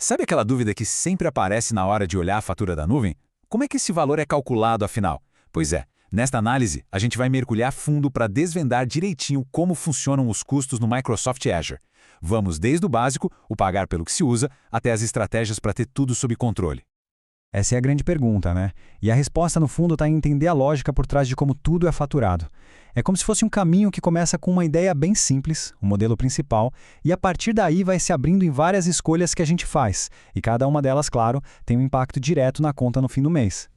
Sabe aquela dúvida que sempre aparece na hora de olhar a fatura da nuvem? Como é que esse valor é calculado afinal? Pois é, nesta análise a gente vai mergulhar fundo para desvendar direitinho como funcionam os custos no Microsoft Azure. Vamos desde o básico, o pagar pelo que se usa, até as estratégias para ter tudo sob controle. Essa é a grande pergunta, né? E a resposta, no fundo, está em entender a lógica por trás de como tudo é faturado. É como se fosse um caminho que começa com uma ideia bem simples, o modelo principal, e a partir daí vai se abrindo em várias escolhas que a gente faz. E cada uma delas, claro, tem um impacto direto na conta no fim do mês.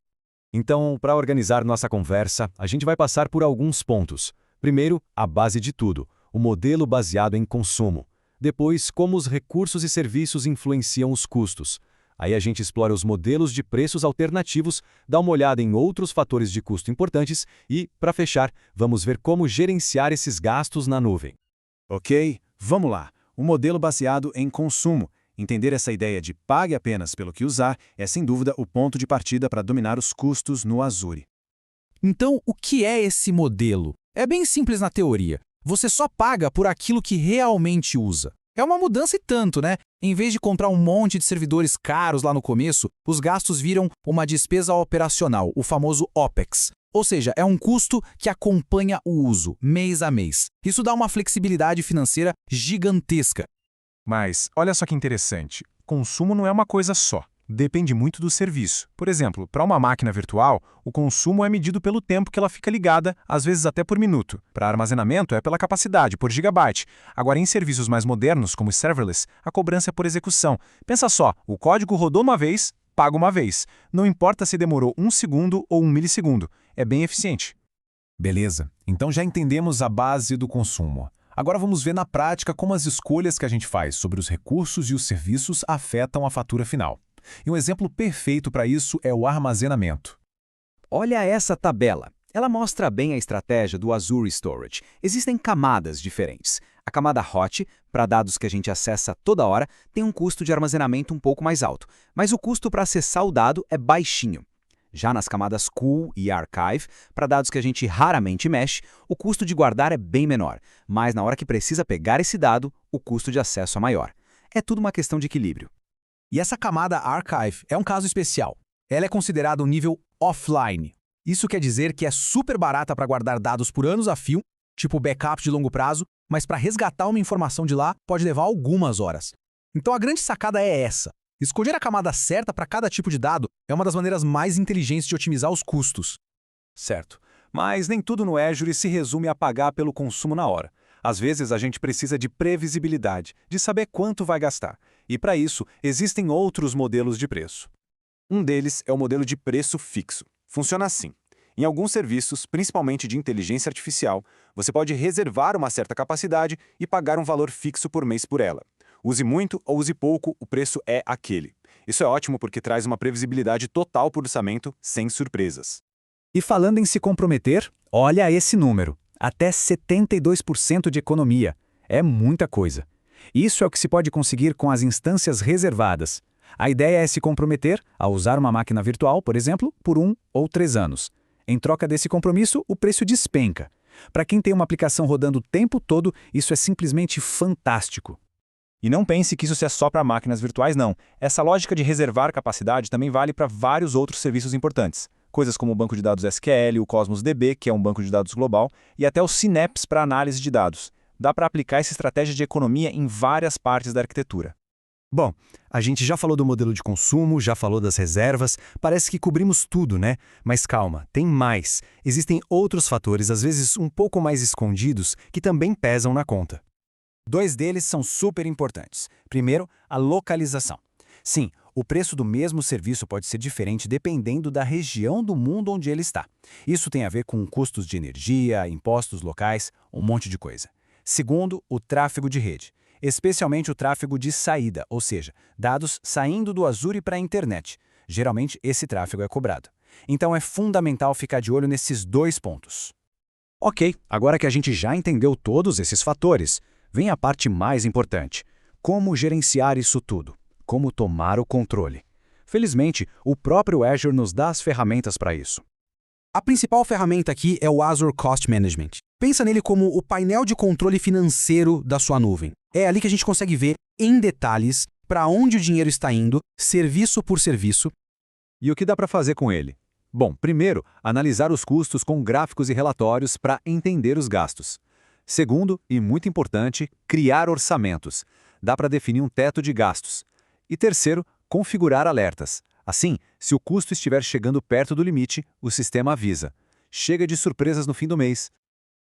Então, para organizar nossa conversa, a gente vai passar por alguns pontos. Primeiro, a base de tudo, o modelo baseado em consumo. Depois, como os recursos e serviços influenciam os custos. Aí a gente explora os modelos de preços alternativos, dá uma olhada em outros fatores de custo importantes e, para fechar, vamos ver como gerenciar esses gastos na nuvem. Ok, vamos lá. O modelo baseado em consumo. Entender essa ideia de pague apenas pelo que usar é, sem dúvida, o ponto de partida para dominar os custos no Azure. Então, o que é esse modelo? É bem simples na teoria. Você só paga por aquilo que realmente usa. É uma mudança e tanto, né? Em vez de comprar um monte de servidores caros lá no começo, os gastos viram uma despesa operacional, o famoso OPEX. Ou seja, é um custo que acompanha o uso, mês a mês. Isso dá uma flexibilidade financeira gigantesca. Mas, olha só que interessante, consumo não é uma coisa só. Depende muito do serviço. Por exemplo, para uma máquina virtual, o consumo é medido pelo tempo que ela fica ligada, às vezes até por minuto. Para armazenamento é pela capacidade, por gigabyte. Agora, em serviços mais modernos, como serverless, a cobrança é por execução. Pensa só, o código rodou uma vez, paga uma vez. Não importa se demorou 1 segundo ou 1 milissegundo. É bem eficiente. Beleza, então já entendemos a base do consumo. Agora vamos ver na prática como as escolhas que a gente faz sobre os recursos e os serviços afetam a fatura final. E um exemplo perfeito para isso é o armazenamento. Olha essa tabela. Ela mostra bem a estratégia do Azure Storage. Existem camadas diferentes. A camada Hot, para dados que a gente acessa toda hora, tem um custo de armazenamento um pouco mais alto, mas o custo para acessar o dado é baixinho. Já nas camadas Cool e Archive, para dados que a gente raramente mexe, o custo de guardar é bem menor, mas na hora que precisa pegar esse dado, o custo de acesso é maior. É tudo uma questão de equilíbrio. E essa camada Archive é um caso especial. Ela é considerada um nível offline. Isso quer dizer que é super barata para guardar dados por anos a fio, tipo backup de longo prazo, mas para resgatar uma informação de lá pode levar algumas horas. Então a grande sacada é essa. Escolher a camada certa para cada tipo de dado é uma das maneiras mais inteligentes de otimizar os custos. Certo. Mas nem tudo no Azure se resume a pagar pelo consumo na hora. Às vezes a gente precisa de previsibilidade, de saber quanto vai gastar. E para isso, existem outros modelos de preço. Um deles é o modelo de preço fixo. Funciona assim. Em alguns serviços, principalmente de inteligência artificial, você pode reservar uma certa capacidade e pagar um valor fixo por mês por ela. Use muito ou use pouco, o preço é aquele. Isso é ótimo porque traz uma previsibilidade total por orçamento, sem surpresas. E falando em se comprometer, olha esse número. Até 72% de economia. É muita coisa. Isso é o que se pode conseguir com as instâncias reservadas. A ideia é se comprometer a usar uma máquina virtual, por exemplo, por 1 ou 3 anos. Em troca desse compromisso, o preço despenca. Para quem tem uma aplicação rodando o tempo todo, isso é simplesmente fantástico. E não pense que isso é só para máquinas virtuais, não. Essa lógica de reservar capacidade também vale para vários outros serviços importantes. Coisas como o banco de dados SQL, o Cosmos DB, que é um banco de dados global, e até o Synapse para análise de dados. Dá para aplicar essa estratégia de economia em várias partes da arquitetura. Bom, a gente já falou do modelo de consumo, já falou das reservas, parece que cobrimos tudo, né? Mas calma, tem mais. Existem outros fatores, às vezes um pouco mais escondidos, que também pesam na conta. 2 deles são super importantes. Primeiro, a localização. Sim, o preço do mesmo serviço pode ser diferente dependendo da região do mundo onde ele está. Isso tem a ver com custos de energia, impostos locais, um monte de coisa. Segundo, o tráfego de rede, especialmente o tráfego de saída, ou seja, dados saindo do Azure para a internet. Geralmente, esse tráfego é cobrado. Então, é fundamental ficar de olho nesses 2 pontos. Ok, agora que a gente já entendeu todos esses fatores, vem a parte mais importante. Como gerenciar isso tudo? Como tomar o controle? Felizmente, o próprio Azure nos dá as ferramentas para isso. A principal ferramenta aqui é o Azure Cost Management. Pensa nele como o painel de controle financeiro da sua nuvem. É ali que a gente consegue ver, em detalhes, para onde o dinheiro está indo, serviço por serviço. E o que dá para fazer com ele? Bom, primeiro, analisar os custos com gráficos e relatórios para entender os gastos. Segundo, e muito importante, criar orçamentos. Dá para definir um teto de gastos. E terceiro, configurar alertas. Assim, se o custo estiver chegando perto do limite, o sistema avisa. Chega de surpresas no fim do mês.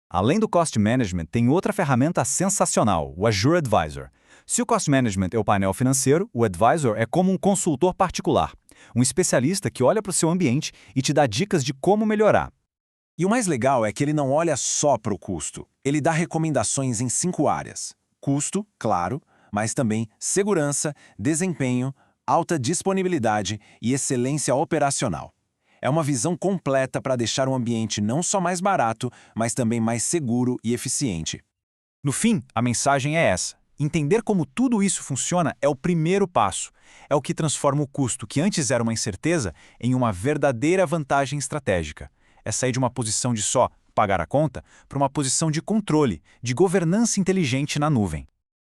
Além do Cost Management, tem outra ferramenta sensacional, o Azure Advisor. Se o Cost Management é o painel financeiro, o Advisor é como um consultor particular, um especialista que olha para o seu ambiente e te dá dicas de como melhorar. E o mais legal é que ele não olha só para o custo. Ele dá recomendações em 5 áreas. Custo, claro, mas também segurança, desempenho, alta disponibilidade e excelência operacional. É uma visão completa para deixar o ambiente não só mais barato, mas também mais seguro e eficiente. No fim, a mensagem é essa. Entender como tudo isso funciona é o primeiro passo. É o que transforma o custo, que antes era uma incerteza, em uma verdadeira vantagem estratégica. É sair de uma posição de só pagar a conta para uma posição de controle, de governança inteligente na nuvem.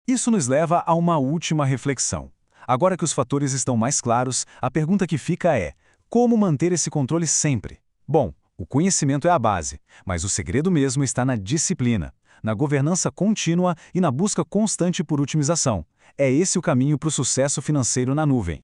Isso nos leva a uma última reflexão. Agora que os fatores estão mais claros, a pergunta que fica é: como manter esse controle sempre? Bom, o conhecimento é a base, mas o segredo mesmo está na disciplina, na governança contínua e na busca constante por otimização. É esse o caminho para o sucesso financeiro na nuvem.